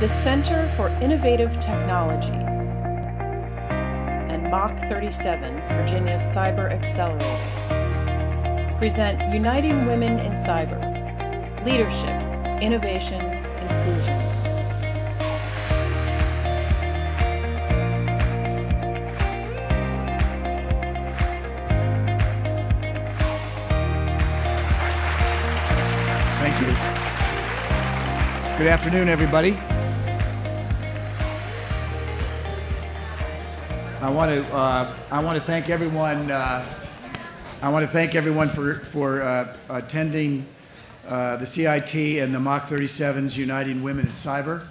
The Center for Innovative Technology and Mach 37, Virginia's Cyber Accelerator, present Uniting Women in Cyber: Leadership, Innovation, Inclusion. Thank you. Good afternoon, everybody. I want to thank everyone. I want to thank everyone for attending the CIT and the Mach 37's Uniting Women in Cyber.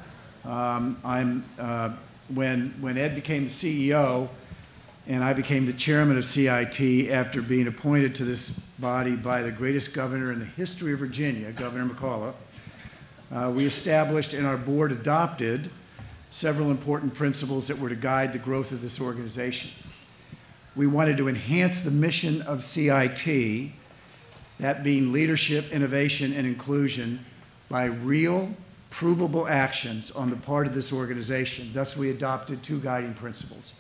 When Ed became the CEO and I became the chairman of CIT after being appointed to this body by the greatest governor in the history of Virginia, Governor McAuliffe, we established and our board adopted several important principles that were to guide the growth of this organization. We wanted to enhance the mission of CIT, that being leadership, innovation, and inclusion, by real, provable actions on the part of this organization. Thus, we adopted two guiding principles.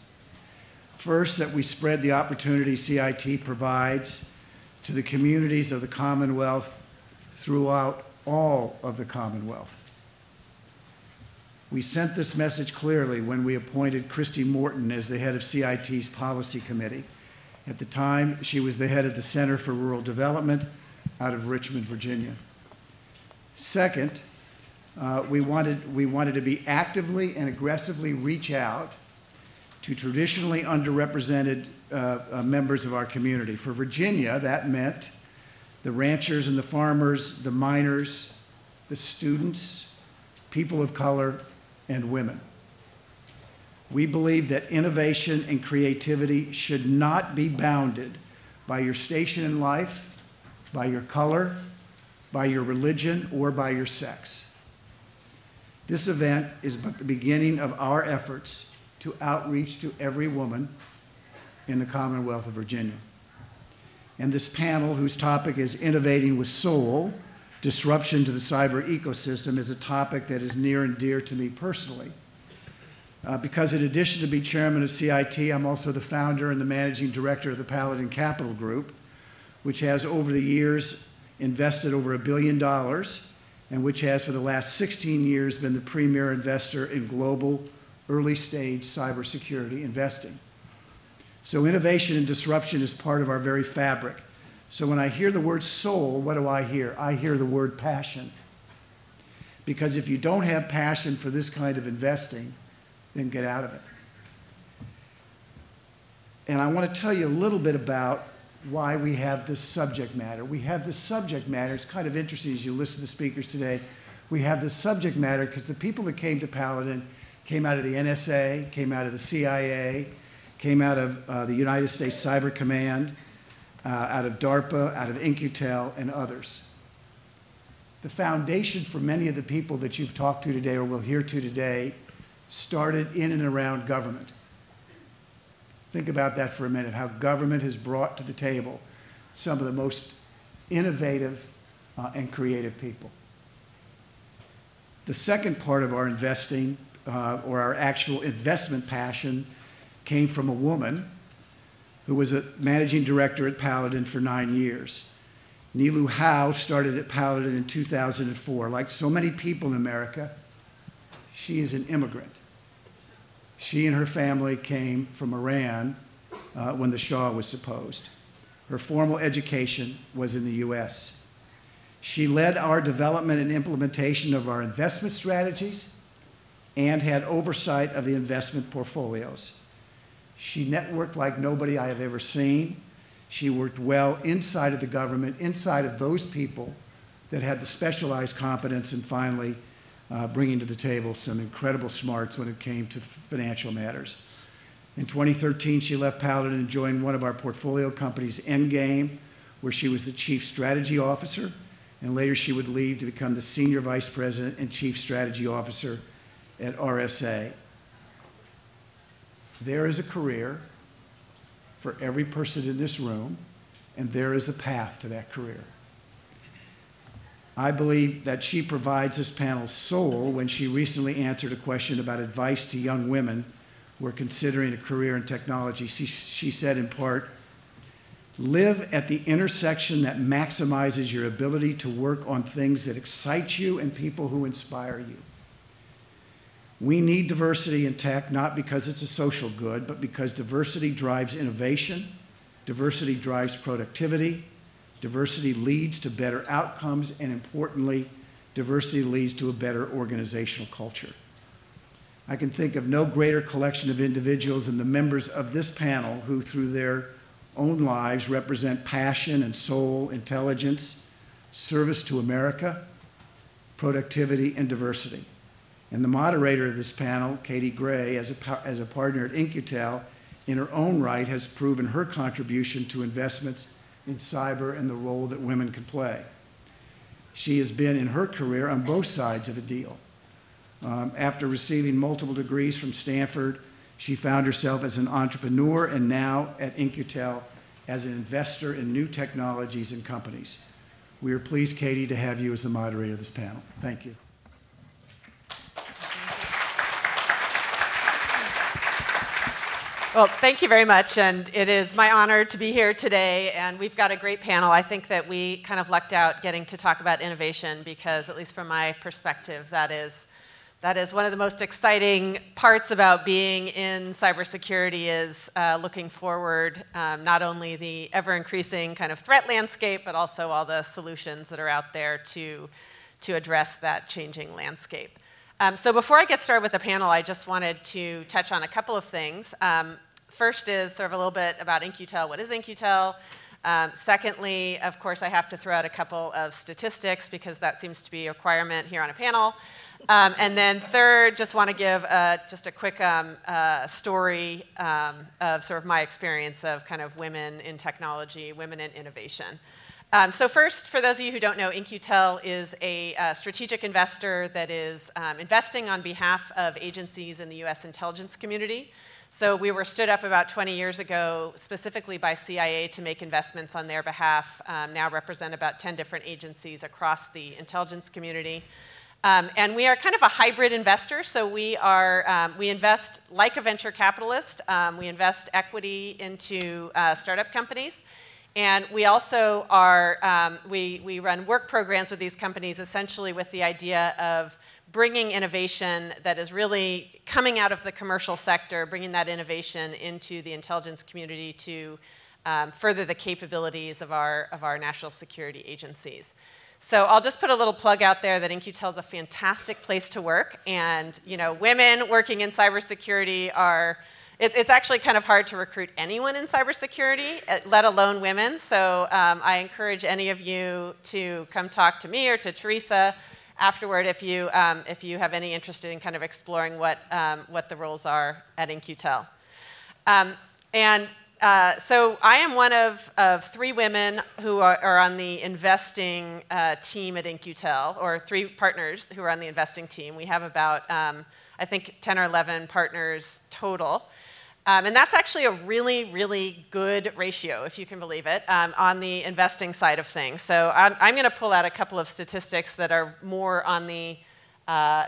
First, that we spread the opportunity CIT provides to the communities of the Commonwealth throughout all of the Commonwealth. We sent this message clearly when we appointed Christy Morton as the head of CIT's policy committee. At the time, she was the head of the Center for Rural Development out of Richmond, Virginia. Second, we wanted to be actively and aggressively reach out to traditionally underrepresented members of our community. For Virginia, that meant the ranchers and the farmers, the miners, the students, people of color, and women. We believe that innovation and creativity should not be bounded by your station in life, by your color, by your religion, or by your sex. This event is but the beginning of our efforts to outreach to every woman in the Commonwealth of Virginia. And this panel, whose topic is Innovating with Soul: Disruption to the Cyber Ecosystem, is a topic that is near and dear to me personally. Because in addition to being chairman of CIT, I'm also the founder and the managing director of the Paladin Capital Group, which has over the years invested over $1 billion and which has for the last 16 years been the premier investor in global early stage cybersecurity investing. So innovation and disruption is part of our very fabric. So when I hear the word soul, what do I hear? I hear the word passion. Because if you don't have passion for this kind of investing, then get out of it. And I want to tell you a little bit about why we have this subject matter. We have this subject matter. It's kind of interesting as you listen to the speakers today. We have this subject matter because the people that came to Paladin came out of the NSA, came out of the CIA, came out of the United States Cyber Command, out of DARPA, out of In-Q-Tel, and others. The foundation for many of the people that you've talked to today or will hear to today started in and around government. Think about that for a minute, how government has brought to the table some of the most innovative and creative people. The second part of our investing, or our actual investment passion, came from a woman who was a managing director at Paladin for 9 years. Nilu Howe started at Paladin in 2004. Like so many people in America, she is an immigrant. She and her family came from Iran when the Shah was deposed. Her formal education was in the US. She led our development and implementation of our investment strategies and had oversight of the investment portfolios. She networked like nobody I have ever seen. She worked well inside of the government, inside of those people that had the specialized competence, and finally bringing to the table some incredible smarts when it came to financial matters. In 2013, she left Paladin and joined one of our portfolio companies, Endgame, where she was the chief strategy officer, and later she would leave to become the senior vice president and chief strategy officer at RSA. There is a career for every person in this room, and there is a path to that career. I believe that she provides this panel's soul when she recently answered a question about advice to young women who are considering a career in technology. She said in part, "Live at the intersection that maximizes your ability to work on things that excite you and people who inspire you." We need diversity in tech, not because it's a social good, but because diversity drives innovation, diversity drives productivity, diversity leads to better outcomes, and importantly, diversity leads to a better organizational culture. I can think of no greater collection of individuals than the members of this panel who, through their own lives, represent passion and soul, intelligence, service to America, productivity, and diversity. And the moderator of this panel, Katie Gray, as a partner at In-Q-Tel, in her own right, has proven her contribution to investments in cyber and the role that women can play. She has been, in her career, on both sides of a deal. After receiving multiple degrees from Stanford, she found herself as an entrepreneur and now at In-Q-Tel as an investor in new technologies and companies. We are pleased, Katie, to have you as the moderator of this panel. Thank you. Well, thank you very much, and it is my honor to be here today, and we've got a great panel. I think that we kind of lucked out getting to talk about innovation because, at least from my perspective, that is one of the most exciting parts about being in cybersecurity is looking forward, not only the ever-increasing kind of threat landscape, but also all the solutions that are out there to address that changing landscape. So before I get started with the panel, I just wanted to touch on a couple of things. First is sort of a little bit about In-Q-Tel. What is In-Q-Tel? Secondly, of course, I have to throw out a couple of statistics because that seems to be a requirement here on a panel. And then third, just want to give just a quick story of sort of my experience of kind of women in technology, women in innovation. So first, for those of you who don't know, In-Q-Tel is a strategic investor that is investing on behalf of agencies in the US intelligence community. So we were stood up about 20 years ago specifically by CIA to make investments on their behalf, now represent about 10 different agencies across the intelligence community. And we are kind of a hybrid investor, so we invest like a venture capitalist. We invest equity into startup companies. And we also are, we run work programs with these companies essentially with the idea of bringing innovation that is really coming out of the commercial sector, bringing that innovation into the intelligence community to further the capabilities of our national security agencies. So I'll just put a little plug out there that In-Q-Tel is a fantastic place to work. And women working in cybersecurity are, it's actually kind of hard to recruit anyone in cybersecurity, let alone women. So I encourage any of you to come talk to me or to Teresa afterward if you have any interest in kind of exploring what the roles are at In-Q-Tel. So I am one of three women who are on the investing team at In-Q-Tel, or three partners who are on the investing team. We have about, I think, 10 or 11 partners total. And that's actually a really, really good ratio, if you can believe it, on the investing side of things. So I'm going to pull out a couple of statistics that are more on the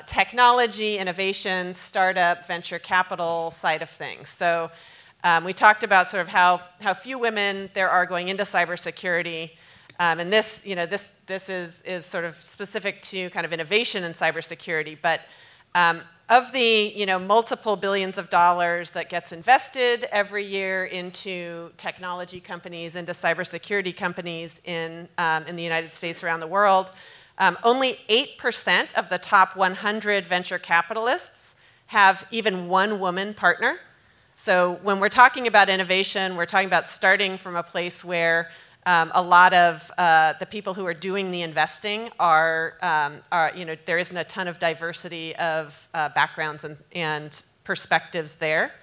technology, innovation, startup, venture capital side of things. So we talked about sort of how few women there are going into cybersecurity. And this is sort of specific to kind of innovation in cybersecurity. But of the multiple billions of dollars that gets invested every year into technology companies, into cybersecurity companies in the United States, around the world, only 8% of the top 100 venture capitalists have even one woman partner. So when we're talking about innovation, we're talking about starting from a place where a lot of the people who are doing the investing are there isn't a ton of diversity of backgrounds and perspectives there.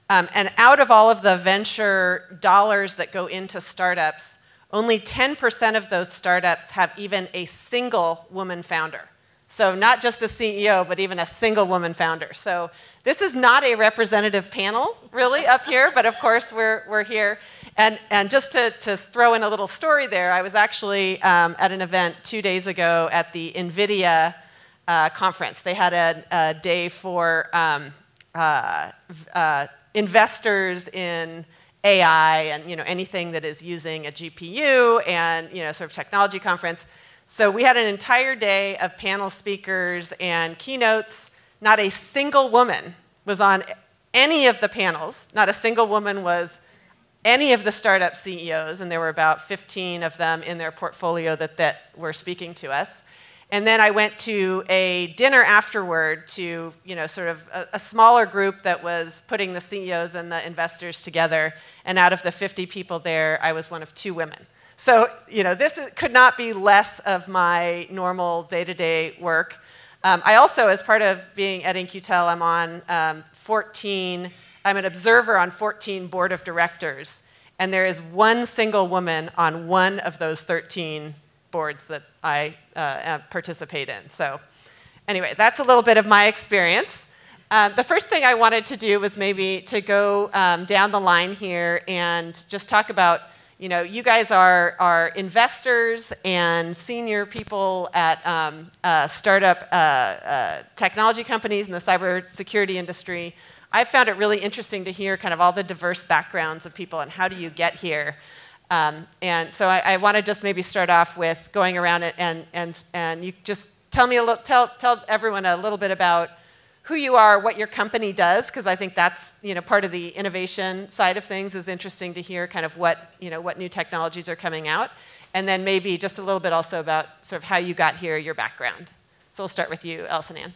And out of all of the venture dollars that go into startups, only 10% of those startups have even a single woman founder. So not just a CEO, but even a single woman founder. So this is not a representative panel, really, up here, but of course we're here. And just to throw in a little story there, I was actually at an event 2 days ago at the NVIDIA conference. They had a day for investors in AI and anything that is using a GPU and sort of technology conference. So we had an entire day of panel speakers and keynotes. Not a single woman was on any of the panels. Not a single woman was any of the startup CEOs, and there were about 15 of them in their portfolio that were speaking to us. And then I went to a dinner afterward to sort of a smaller group that was putting the CEOs and the investors together. And out of the 50 people there, I was one of 2 women. So this could not be less of my normal day-to-day work. I also, as part of being at In-Q-Tel, I'm on I'm an observer on 14 board of directors. And there is one single woman on one of those 13 boards that I participate in. So anyway, that's a little bit of my experience. The first thing I wanted to do was maybe to go down the line here and just talk about, you guys are investors and senior people at startup technology companies in the cybersecurity industry. I found it really interesting to hear kind of all the diverse backgrounds of people and how do you get here. And so I want to just maybe start off with going around it and you just tell everyone a little bit about who you are, what your company does, because I think that's part of the innovation side of things is interesting to hear kind of what new technologies are coming out, and then maybe just a little bit also about sort of how you got here, your background. So we'll start with you, Alison Ann.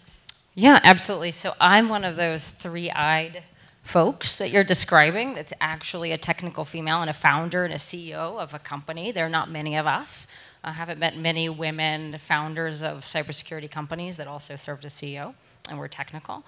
Yeah, absolutely. So I'm one of those three-eyed folks that you're describing that's actually a technical female and a founder and a CEO of a company. There are not many of us. I haven't met many women founders of cybersecurity companies that also served as CEO and were technical.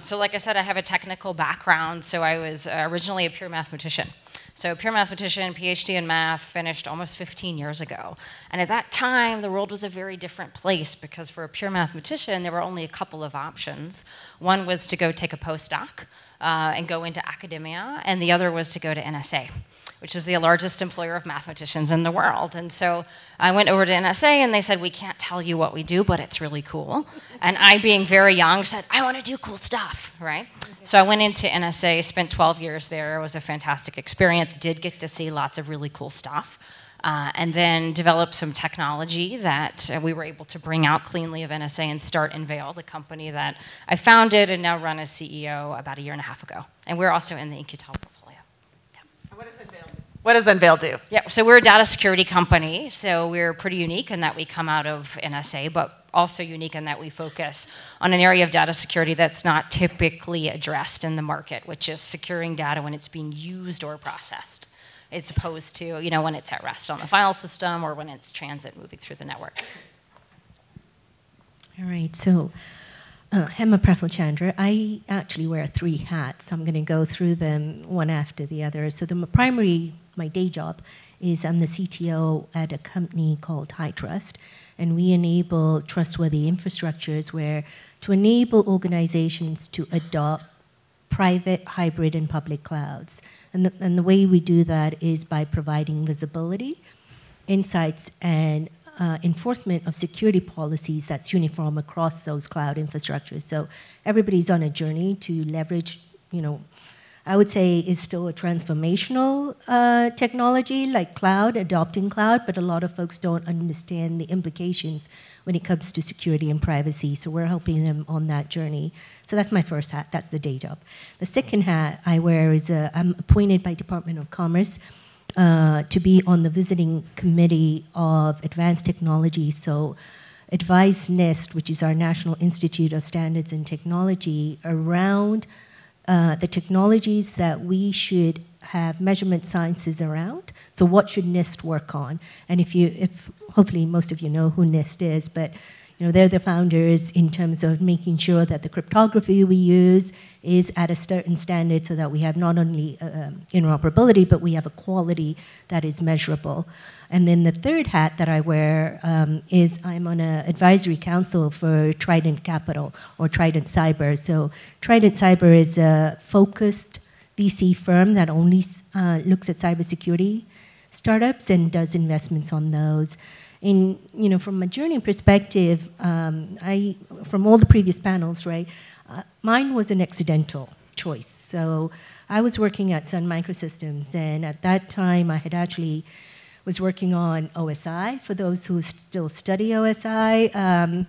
So like I said, I have a technical background. So I was originally a pure mathematician. So pure mathematician, PhD in math, finished almost 15 years ago. And at that time, the world was a very different place because for a pure mathematician, there were only a couple of options. One was to go take a postdoc and go into academia, and the other was to go to NSA, which is the largest employer of mathematicians in the world. And so I went over to NSA, and they said, we can't tell you what we do, but it's really cool. And I, being very young, said, I want to do cool stuff, right? So I went into NSA, spent 12 years there. It was a fantastic experience, did get to see lots of really cool stuff. And then developed some technology that we were able to bring out cleanly of NSA and start Unveil, the company that I founded and now run as CEO about 1.5 years ago. And we're also in the In-Q-Tel portfolio. Yeah. What does Unveil do? What does Unveil do? Yeah, so we're a data security company, so we're pretty unique in that we come out of NSA, but also unique in that we focus on an area of data security that's not typically addressed in the market, which is securing data when it's being used or processed, as opposed to when it's at rest on the file system or when it's transit moving through the network. All right, so Hema Prafulchandra, I actually wear 3 hats. I'm going to go through them one after the other. So my day job is I'm the CTO at a company called HighTrust, and we enable trustworthy infrastructures to enable organizations to adopt private, hybrid, and public clouds. And the way we do that is by providing visibility, insights, and enforcement of security policies that's uniform across those cloud infrastructures. So everybody's on a journey to leverage, I would say is still a transformational technology like cloud, adopting cloud, but a lot of folks don't understand the implications when it comes to security and privacy. So we're helping them on that journey. So that's my first hat, that's the day job. The second hat I wear is I'm appointed by Department of Commerce to be on the visiting committee of advanced technology. So advise NIST, which is our National Institute of Standards and Technology, around the technologies that we should have measurement sciences around. So what should NIST work on? And if hopefully most of you know who NIST is, but they're the founders in terms of making sure that the cryptography we use is at a certain standard so that we have not only interoperability, but we have a quality that is measurable. And then the third hat that I wear is I'm on an advisory council for Trident Capital or Trident Cyber. So Trident Cyber is a focused VC firm that only looks at cybersecurity startups and does investments on those. In, from a journey perspective, from all the previous panels, right, mine was an accidental choice. So I was working at Sun Microsystems, and at that time I had actually was working on OSI. For those who still study OSI,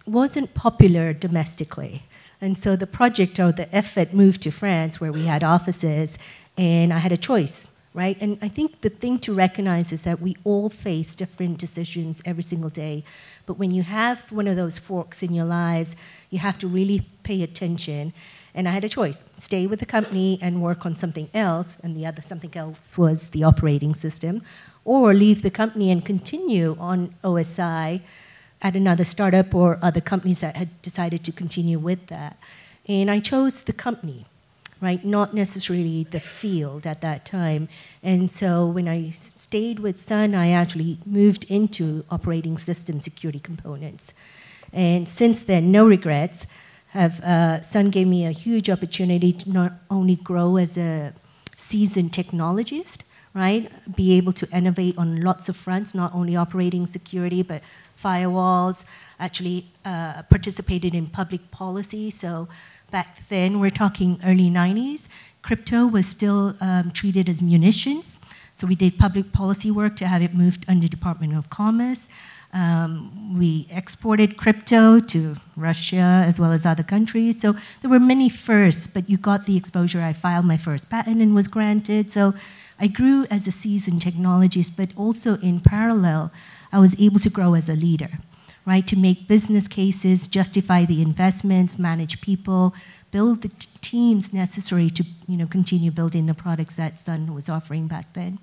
wasn't popular domestically. And so the project or the effort moved to France where we had offices, and I had a choice, right? And I think the thing to recognize is that we all face different decisions every single day. But when you have one of those forks in your lives, you have to really pay attention. And I had a choice, stay with the company and work on something else, and the other something else was the operating system, or leave the company and continue on OSI at another startup or other companies that had decided to continue with that. And I chose the company, right, not necessarily the field at that time. And so when I stayed with Sun, I actually moved into operating system security components. And since then, no regrets. Sun gave me a huge opportunity to not only grow as a seasoned technologist, right, be able to innovate on lots of fronts, not only operating security, but firewalls, actually participated in public policy. So back then, we're talking early 90s, crypto was still treated as munitions. So we did public policy work to have it moved under Department of Commerce. We exported crypto to Russia as well as other countries. So there were many firsts, but you got the exposure. I filed my first patent and was granted. So I grew as a seasoned technologist, but also in parallel, I was able to grow as a leader, right? To make business cases, justify the investments, manage people, build the teams necessary to continue building the products that Sun was offering back then.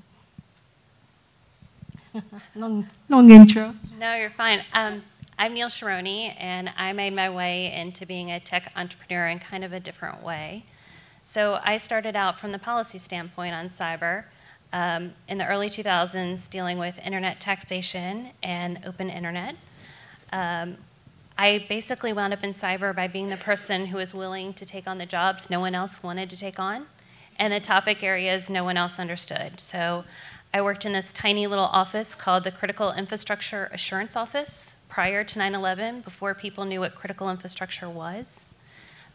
long intro. No, you're fine. I'm Neil Sharoni, and I made my way into being a tech entrepreneur in kind of a different way. So I started out from the policy standpoint on cyber in the early 2000s, dealing with internet taxation and open internet. I basically wound up in cyber by being the person who was willing to take on the jobs no one else wanted to take on, and the topic areas no one else understood. So I worked in this tiny little office called the Critical Infrastructure Assurance Office prior to 9/11, before people knew what critical infrastructure was.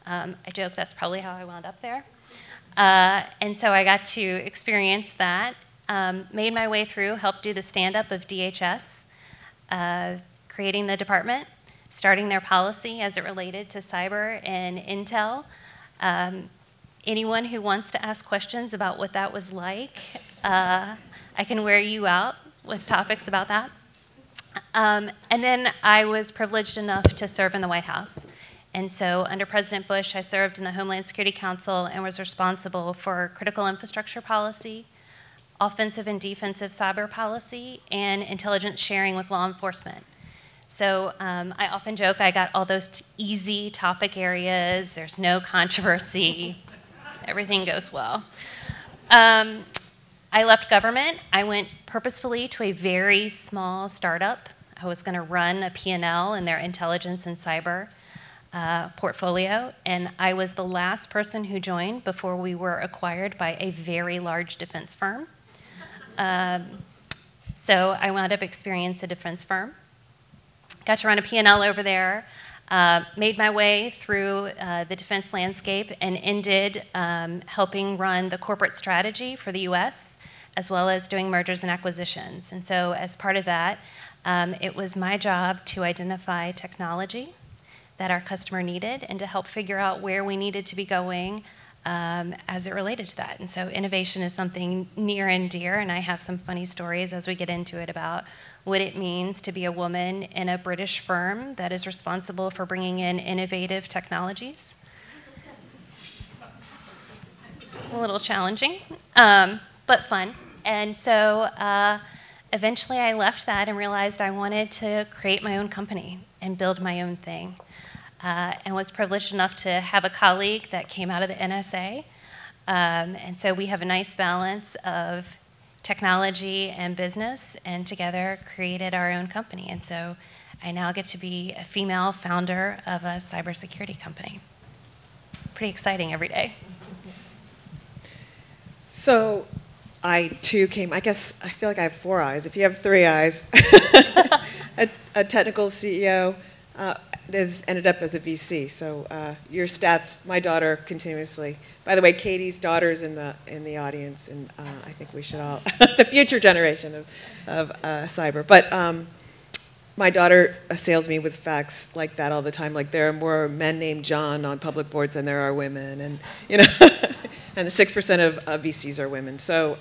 I joke that's probably how I wound up there. And so I got to experience that, made my way through, helped do the stand-up of DHS, creating the department, starting their policy as it related to cyber and intel. Anyone who wants to ask questions about what that was like, I can wear you out with topics about that. And then I was privileged enough to serve in the White House. And so under President Bush, I served in the Homeland Security Council and was responsible for critical infrastructure policy, offensive and defensive cyber policy, and intelligence sharing with law enforcement. So I often joke I got all those easy topic areas. There's no controversy. Everything goes well. I left government. I went purposefully to a very small startup. I was going to run a P&L in their intelligence and cyber portfolio, and I was the last person who joined before we were acquired by a very large defense firm. So I wound up experiencing a defense firm. Got to run a P&L over there, made my way through the defense landscape, and ended helping run the corporate strategy for the US, as well as doing mergers and acquisitions. And so as part of that, it was my job to identify technology that our customer needed and to help figure out where we needed to be going as it related to that. And so innovation is something near and dear, and I have some funny stories as we get into it about what it means to be a woman in a British firm that is responsible for bringing in innovative technologies. A little challenging, but fun. And so eventually I left that and realized I wanted to create my own company and build my own thing. And was privileged enough to have a colleague that came out of the NSA. And so we have a nice balance of technology and business, and together created our own company. And so I now get to be a female founder of a cybersecurity company. Pretty exciting every day. So I too came, I guess I feel like I have 4 eyes. If you have 3 eyes, a technical CEO has ended up as a VC. So your stats, my daughter continuously. By the way, Katie's daughter's in the audience, and I think we should all, the future generation of cyber. But my daughter assails me with facts like that all the time. Like there are more men named John on public boards than there are women, and and the 6% of VCs are women. So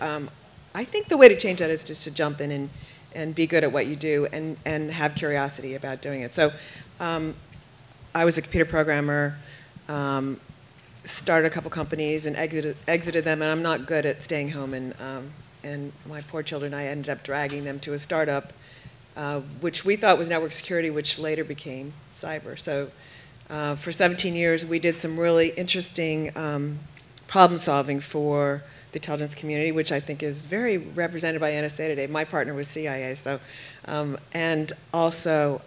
I think the way to change that is just to jump in and be good at what you do and have curiosity about doing it. So I was a computer programmer, started a couple companies and exited them, and I'm not good at staying home. And my poor children, I ended up dragging them to a startup, which we thought was network security, which later became cyber. So for 17 years, we did some really interesting problem solving for the intelligence community, which I think is very represented by NSA today. My partner was CIA, so, and also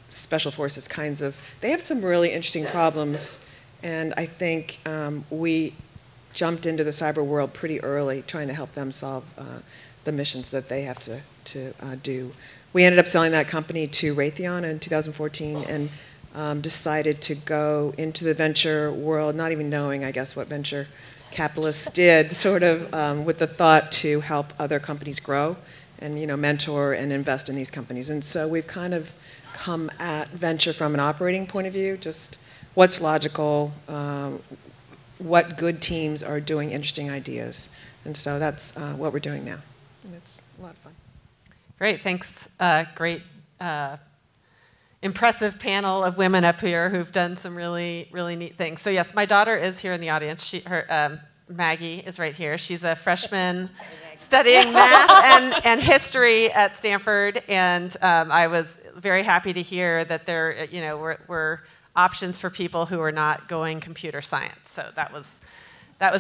special forces kinds of, they have some really interesting problems, and I think we jumped into the cyber world pretty early, trying to help them solve the missions that they have to do. We ended up selling that company to Raytheon in 2014 and decided to go into the venture world, not even knowing, I guess, what venture capitalists did, sort of with the thought to help other companies grow and mentor and invest in these companies. And so we've kind of come at venture from an operating point of view, just what's logical, what good teams are doing interesting ideas. And so that's what we're doing now. And it's a lot of fun. Great, thanks. Great, impressive panel of women up here who've done some really, really neat things. So yes, my daughter is here in the audience. Maggie is right here. She's a freshman studying math and history at Stanford, and I was very happy to hear that there, were options for people who are not going computer science. So that was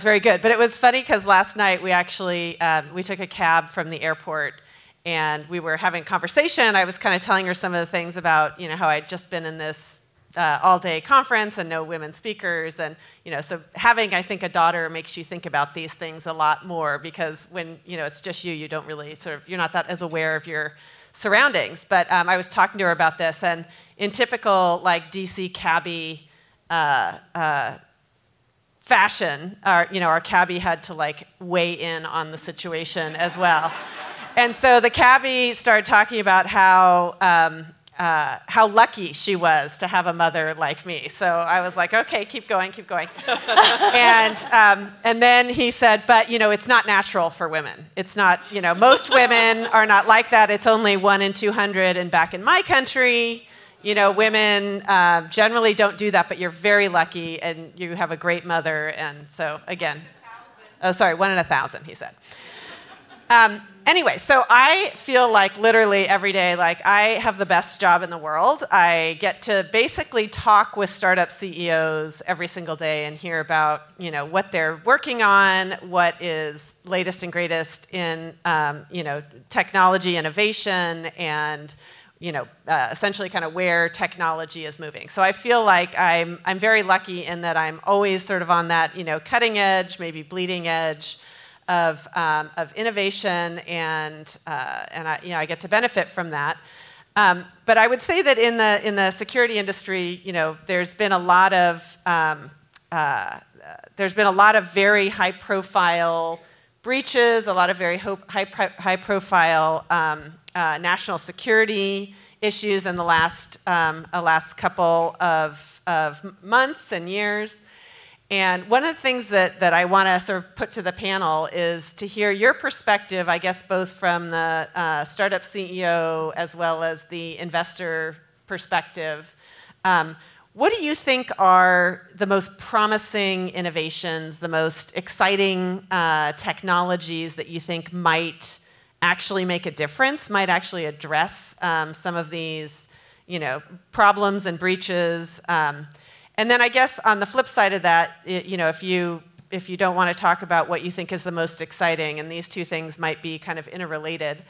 very good. But it was funny because last night we actually we took a cab from the airport. And we were having a conversation. I was kind of telling her some of the things about, how I'd just been in this all-day conference and no women speakers. And, so having, I think, a daughter makes you think about these things a lot more because when, it's just you don't really you're not that as aware of your surroundings. But I was talking to her about this. And in typical, DC cabbie fashion, our cabbie had to, weigh in on the situation as well. And so the cabbie started talking about how lucky she was to have a mother like me. So I was like, okay, keep going. And then he said, but it's not natural for women. It's not, most women are not like that. It's only 1 in 200. And back in my country, women generally don't do that. But you're very lucky, and you have a great mother. And so again, 1 in 1,000, he said. Anyway, so I feel like literally every day, I have the best job in the world. I get to basically talk with startup CEOs every single day and hear about, what they're working on, what is latest and greatest in, technology innovation and, essentially kind of where technology is moving. So I feel like I'm very lucky in that I'm always sort of on that, cutting edge, maybe bleeding edge of innovation, and I get to benefit from that. But I would say that in the security industry, there's been a lot of very high-profile breaches, a lot of very high-profile national security issues in the last couple of months and years. And one of the things that I want to sort of put to the panel is to hear your perspective, I guess, both from the startup CEO as well as the investor perspective. What do you think are the most promising innovations, the most exciting technologies that you think might actually make a difference, might actually address some of these, problems and breaches? And then I guess on the flip side of that, if you if you don't want to talk about what you think is the most exciting, and these two things might be kind of interrelated,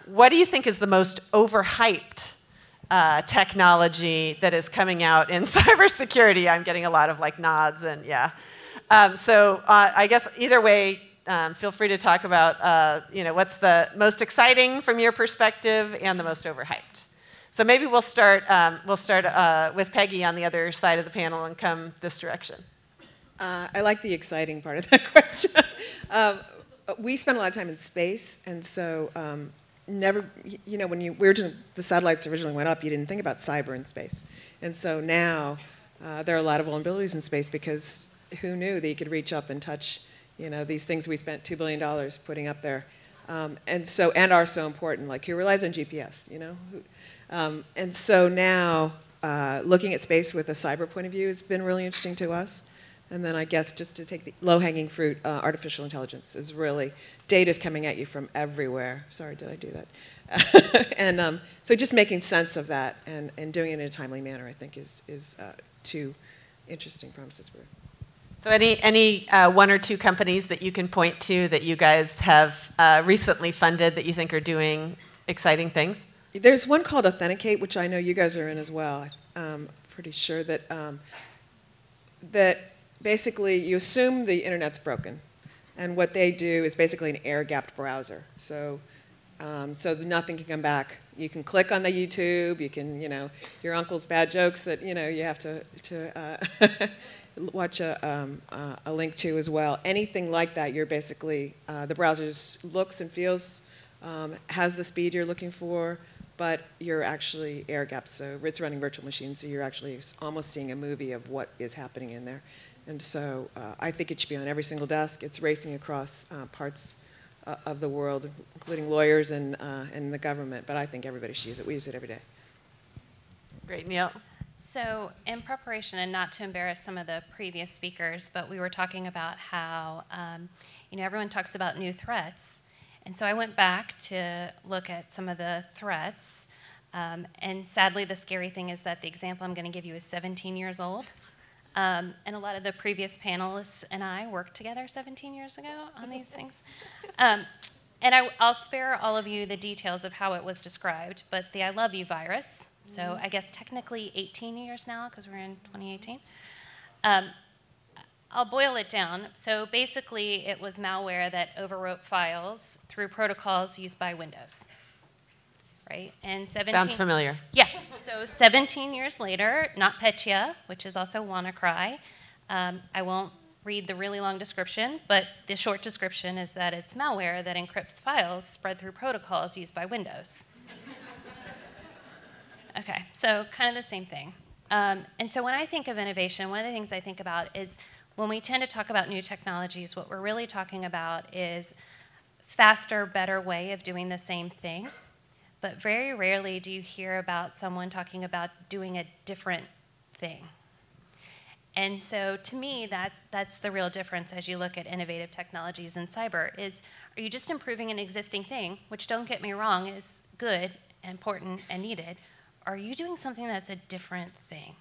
what do you think is the most overhyped technology that is coming out in cybersecurity? I'm getting a lot of like nods and yeah. So I guess either way, feel free to talk about what's the most exciting from your perspective and the most overhyped. So maybe we'll start with Peggy on the other side of the panel and come this direction. I like the exciting part of that question. We spend a lot of time in space, and so when the satellites originally went up, you didn't think about cyber in space. And so now there are a lot of vulnerabilities in space because who knew that you could reach up and touch these things we spent $2 billion putting up there. And are so important, like who relies on GPS, and so now looking at space with a cyber point of view has been really interesting to us. And then I guess just to take the low-hanging fruit, artificial intelligence is really, data's coming at you from everywhere. Sorry, did I do that? And so just making sense of that and doing it in a timely manner, I think, is two interesting promises for it. So any one or two companies that you can point to that you guys have recently funded that you think are doing exciting things? There's one called Authenticate, which I know you guys are in as well. I'm pretty sure that basically you assume the internet's broken, and what they do is basically an air-gapped browser. So nothing can come back. You can click on the YouTube. You can, your uncle's bad jokes that you have to watch a link to as well. Anything like that, you're basically the browser looks and feels, has the speed you're looking for, but you're actually air-gapped. So it's running virtual machines, so you're actually almost seeing a movie of what is happening in there. And so I think it should be on every single desk. It's racing across parts of the world, including lawyers and the government. But I think everybody should use it. We use it every day. Great, Neil. So in preparation, and not to embarrass some of the previous speakers, but we were talking about how everyone talks about new threats. And so I went back to look at some of the threats. And sadly, the scary thing is that the example I'm going to give you is 17 years old. And a lot of the previous panelists and I worked together 17 years ago on these things. And I'll spare all of you the details of how it was described, but the I love you virus, so I guess technically 18 years now because we're in 2018. I'll boil it down. So basically it was malware that overwrote files through protocols used by Windows. Right? And Sounds familiar. Yeah. So 17 years later, NotPetya, which is also WannaCry. I won't read the really long description, but the short description is that it's malware that encrypts files spread through protocols used by Windows. Okay, so kind of the same thing. And so when I think of innovation, one of the things I think about is when we tend to talk about new technologies, what we're really talking about is faster, better way of doing the same thing. But very rarely do you hear about someone talking about doing a different thing. And so to me, that's the real difference as you look at innovative technologies in cyber is, are you just improving an existing thing, which don't get me wrong, is good, important, and needed, or are you doing something that's a different thing?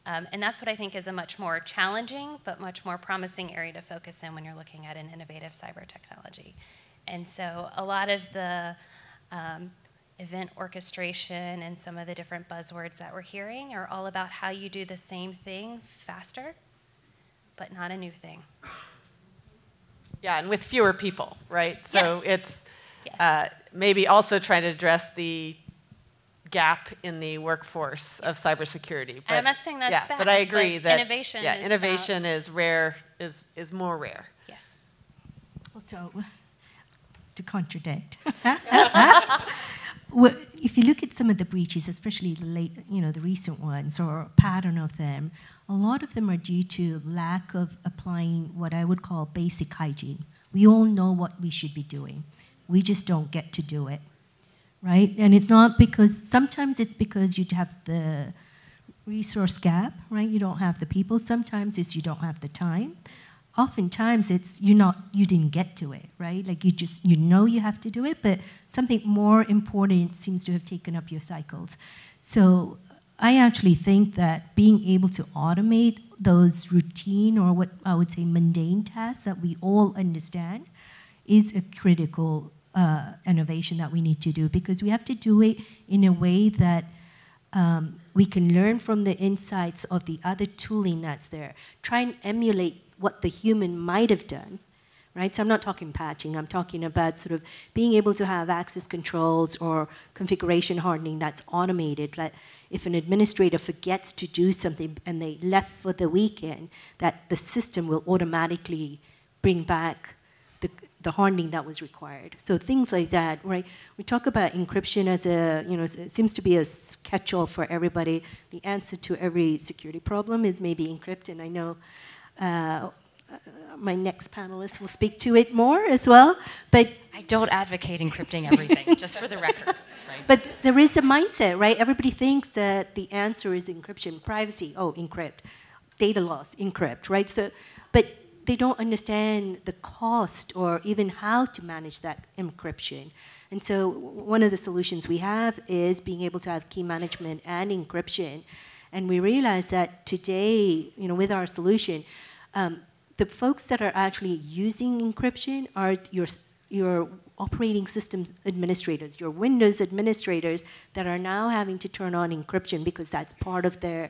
And that's what I think is a much more challenging, but much more promising area to focus in when you're looking at an innovative cyber technology. And so a lot of the event orchestration and some of the different buzzwords that we're hearing are all about how you do the same thing faster, but not a new thing. Yeah, and with fewer people, right? So Yes. it's maybe also trying to address the gap in the workforce of cybersecurity. But, I'm not saying that's bad, but I agree but that innovation is rare, is more rare. Yes. So, to contradict. Well, if you look at some of the breaches, especially the recent ones, or a pattern of them, a lot of them are due to lack of applying what I would call basic hygiene. We all know what we should be doing. We just don't get to do it, right? And it's not because, sometimes it's because you have the resource gap, right? You don't have the people. Sometimes it's you don't have the time. Oftentimes it's you didn't get to it, right? Like you know you have to do it, but something more important seems to have taken up your cycles. So I actually think that being able to automate those routine or what I would say mundane tasks that we all understand is a critical innovation that we need to do, because we have to do it in a way that we can learn from the insights of the other tooling that's there. Try and emulate what the human might have done, right? So I'm not talking patching, I'm talking about sort of being able to have access controls or configuration hardening that's automated. That if an administrator forgets to do something and they left for the weekend, that the system will automatically bring back the hardening that was required. So things like that, right? We talk about encryption as a, it seems to be a catch-all for everybody. The answer to every security problem is maybe encrypt, and I know my next panelist will speak to it more as well. But I don't advocate encrypting everything, just for the record. Right? But there is a mindset, right? Everybody thinks that the answer is encryption, privacy, oh, encrypt, data loss, encrypt, right? So, but they don't understand the cost or even how to manage that encryption. And so one of the solutions we have is being able to have key management and encryption. And we realize that today, with our solution, the folks that are actually using encryption are your operating systems administrators, your Windows administrators that are now having to turn on encryption because that's part of their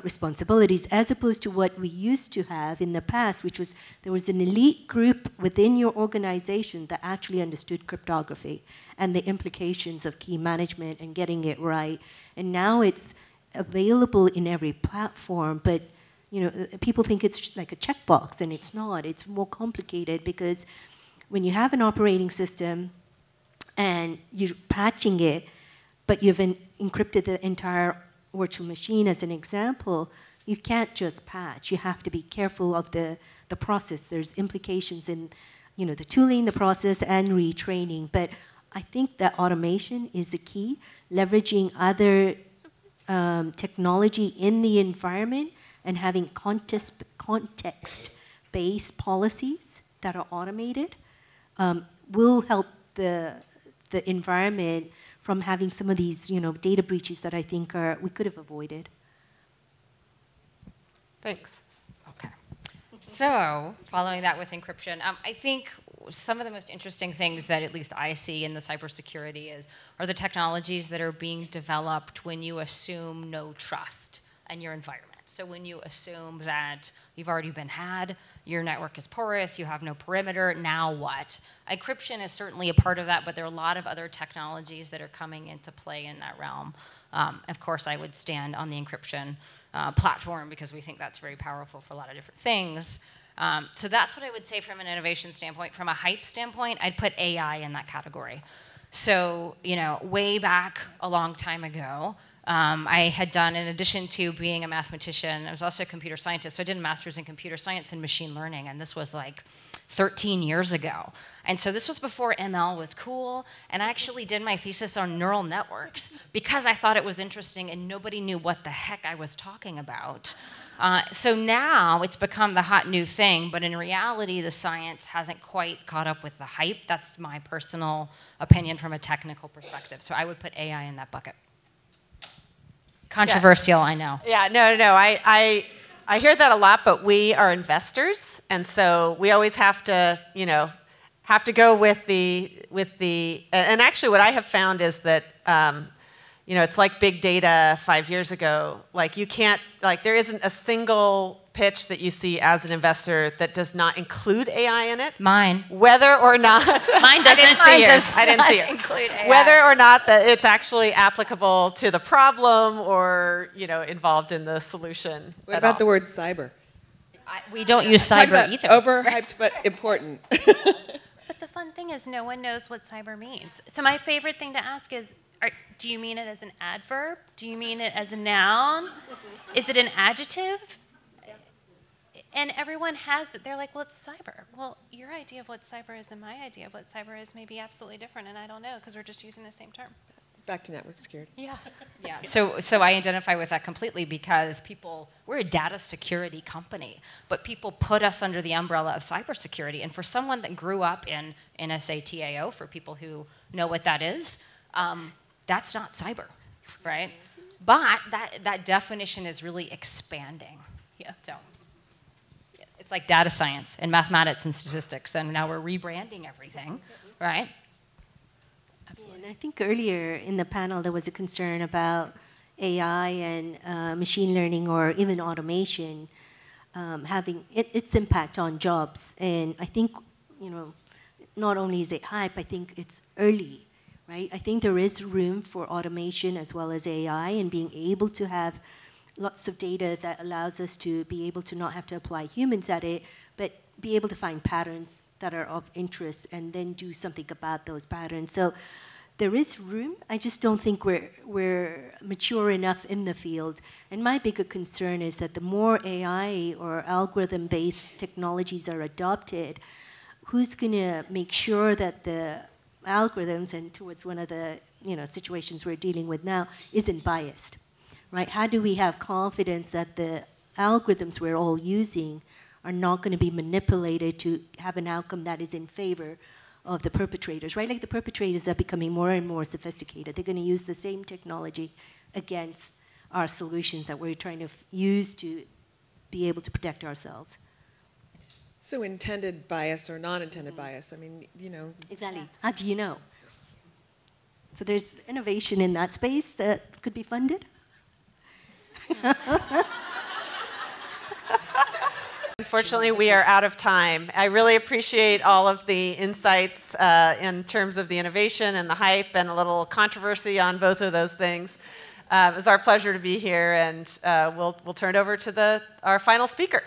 responsibilities, as opposed to what we used to have in the past, which was there was an elite group within your organization that actually understood cryptography and the implications of key management and getting it right. And now it's available in every platform, but people think it's like a checkbox, and it's not. It's more complicated because when you have an operating system and you're patching it, but you've encrypted the entire virtual machine as an example, you can't just patch. You have to be careful of the process. There's implications in the tooling, the process, and retraining. But I think that automation is the key, leveraging other technology in the environment and having context-based policies that are automated will help the environment from having some of these, data breaches that I think we could have avoided. Thanks. Okay. So, following that with encryption, I think some of the most interesting things that at least I see in the cybersecurity are the technologies that are being developed when you assume no trust in your environment. So when you assume that you've already been had, your network is porous, you have no perimeter, now what? Encryption is certainly a part of that, but there are a lot of other technologies that are coming into play in that realm. Of course, I would stand on the encryption platform because we think that's very powerful for a lot of different things. So that's what I would say from an innovation standpoint. From a hype standpoint, I'd put AI in that category. So, way back a long time ago, I had done, in addition to being a mathematician, I was also a computer scientist, so I did a master's in computer science and machine learning, and this was like 13 years ago. And so this was before ML was cool, and I actually did my thesis on neural networks because I thought it was interesting and nobody knew what the heck I was talking about. So now it's become the hot new thing, but in reality, the science hasn't quite caught up with the hype. That's my personal opinion from a technical perspective. So I would put AI in that bucket. Controversial, yeah. I know. Yeah, no. I hear that a lot, but we are investors, and so we always have to, go with the. And actually, what I have found is that, it's like big data 5 years ago. Like there isn't a single pitch that you see as an investor that does not include AI in it. Mine. Whether or not. Mine doesn't. I didn't see it. Include AI. Whether or not that it's actually applicable to the problem or, involved in the solution. What about the word cyber? We don't use cyber either. Overhyped, but important. But the fun thing is no one knows what cyber means. So my favorite thing to ask is, do you mean it as an adverb? Do you mean it as a noun? Is it an adjective? And everyone has it. They're like, well, it's cyber. Well, your idea of what cyber is and my idea of what cyber is may be absolutely different, and I don't know because we're just using the same term. Back to network security. Yeah. Yeah. So I identify with that completely because we're a data security company, but people put us under the umbrella of cybersecurity. And for someone that grew up in NSA TAO, for people who know what that is, that's not cyber, right? But that definition is really expanding. Yeah. So it's like data science and mathematics and statistics, and now we're rebranding everything, right? And I think earlier in the panel there was a concern about AI and machine learning or even automation having its impact on jobs. And I think, you know, not only is it hype, I think it's early, right? I think there is room for automation as well as AI and being able to have lots of data that allows us to be able to not have to apply humans at it, but be able to find patterns that are of interest and then do something about those patterns. So there is room. I just don't think we're mature enough in the field. And my bigger concern is that the more AI or algorithm-based technologies are adopted, who's going to make sure that the algorithms, and towards one of the situations we're dealing with now, isn't biased, right? How do we have confidence that the algorithms we're all using are not going to be manipulated to have an outcome that is in favor of the perpetrators, right? Like the perpetrators are becoming more and more sophisticated. They're going to use the same technology against our solutions that we're trying to use to be able to protect ourselves. So intended bias or non-intended bias, I mean, Exactly. How do you know? So there's innovation in that space that could be funded. Unfortunately, we are out of time. I really appreciate all of the insights in terms of the innovation and the hype and a little controversy on both of those things. It was our pleasure to be here, and we'll turn it over to our final speaker.